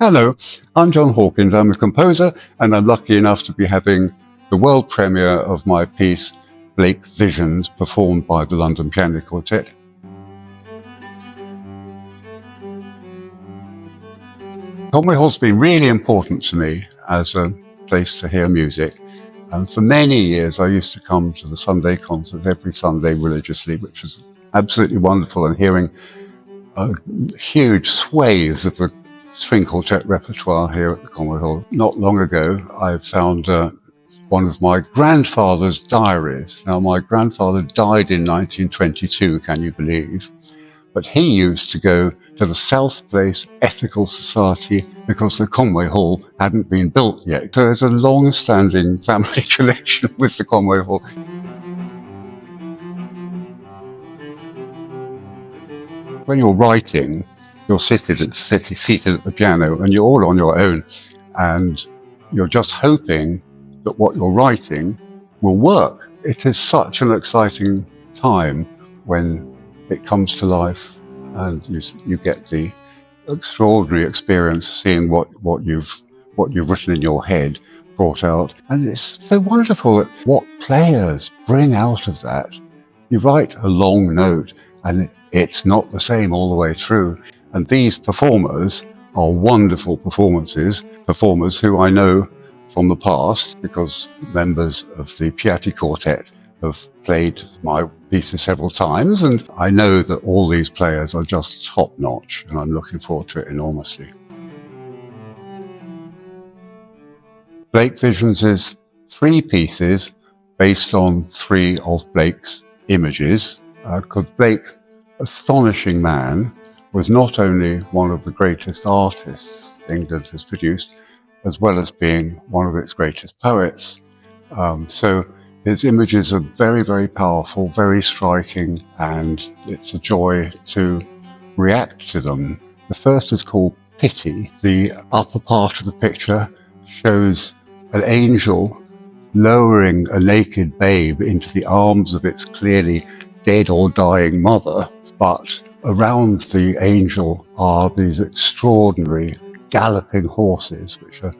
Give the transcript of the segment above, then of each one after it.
Hello, I'm John Hawkins. I'm a composer, and I'm lucky enough to be having the world premiere of my piece, Blake Visions, performed by the London Piano Quartet. Conway Hall's been really important to me as a place to hear music. And for many years, I used to come to the Sunday concerts every Sunday religiously, which was absolutely wonderful, and hearing huge swathes of the string quartet repertoire here at the Conway Hall. Not long ago, I found one of my grandfather's diaries. Now, my grandfather died in 1922, can you believe? But he used to go to the South Place Ethical Society because the Conway Hall hadn't been built yet. So there's a long-standing family connection with the Conway Hall. When you're writing, you're seated at the piano and you're all on your own, and you're just hoping that what you're writing will work. It is such an exciting time when it comes to life and you get the extraordinary experience seeing what you've written in your head brought out. And it's so wonderful what players bring out of that. You write a long note and it's not the same all the way through. And these performers are wonderful performers who I know from the past because members of the Piatti Quartet have played my pieces several times, and I know that all these players are just top-notch, and I'm looking forward to it enormously. Blake Visions is 3 pieces based on 3 of Blake's images, because Blake, astonishing man, was not only one of the greatest artists England has produced, as well as being one of its greatest poets. So his images are very, very powerful, very striking, and it's a joy to react to them. The first is called Pity. The upper part of the picture shows an angel lowering a naked babe into the arms of its clearly dead or dying mother, but around the angel are these extraordinary galloping horses which are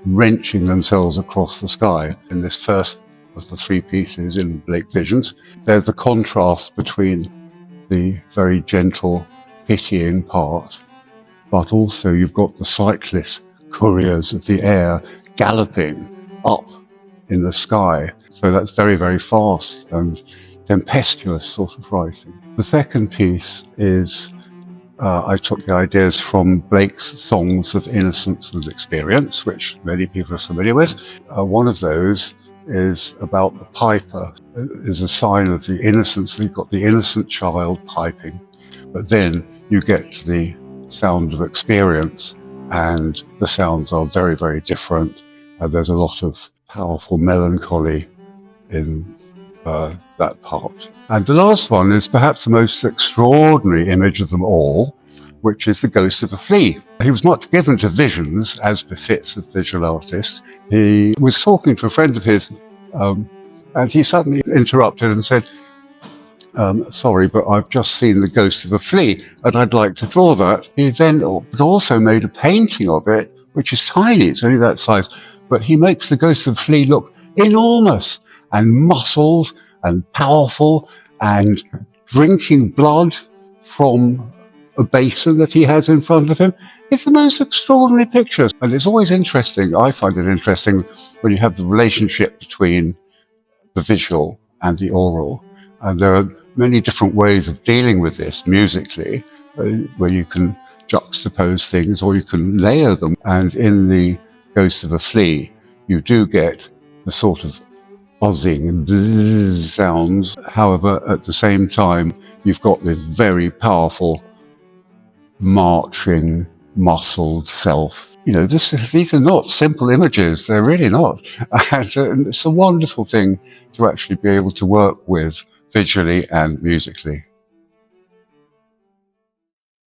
wrenching themselves across the sky. In this first of the 3 pieces in Blake Visions, there's a contrast between the very gentle, pitying part, but also you've got the cyclist couriers of the air galloping up in the sky. So that's very, very fast and tempestuous sort of writing. The second piece is, I took the ideas from Blake's songs of innocence and experience, which many people are familiar with. One of those is about the piper. It is a sign of the innocence. You've got the innocent child piping, but then you get to the sound of experience, and the sounds are very, very different. There's a lot of powerful melancholy in that part. And the last one is perhaps the most extraordinary image of them all, which is the ghost of a flea. He was not given to visions, as befits a visual artist. He was talking to a friend of his, and he suddenly interrupted and said, sorry, but I've just seen the ghost of a flea, and I'd like to draw that. He then also made a painting of it, which is tiny, it's only that size, but he makes the ghost of a flea look enormous and muscled and powerful and drinking blood from a basin that he has in front of him. It's the most extraordinary picture. And it's always interesting, I find it interesting, when you have the relationship between the visual and the oral. And there are many different ways of dealing with this musically, where you can juxtapose things or you can layer them. And in the Ghost of a Flea, you do get the sort of buzzing and bzzz sounds. However, at the same time, you've got this very powerful, marching, muscled self. You know, these are not simple images. They're really not. And it's a wonderful thing to actually be able to work with visually and musically.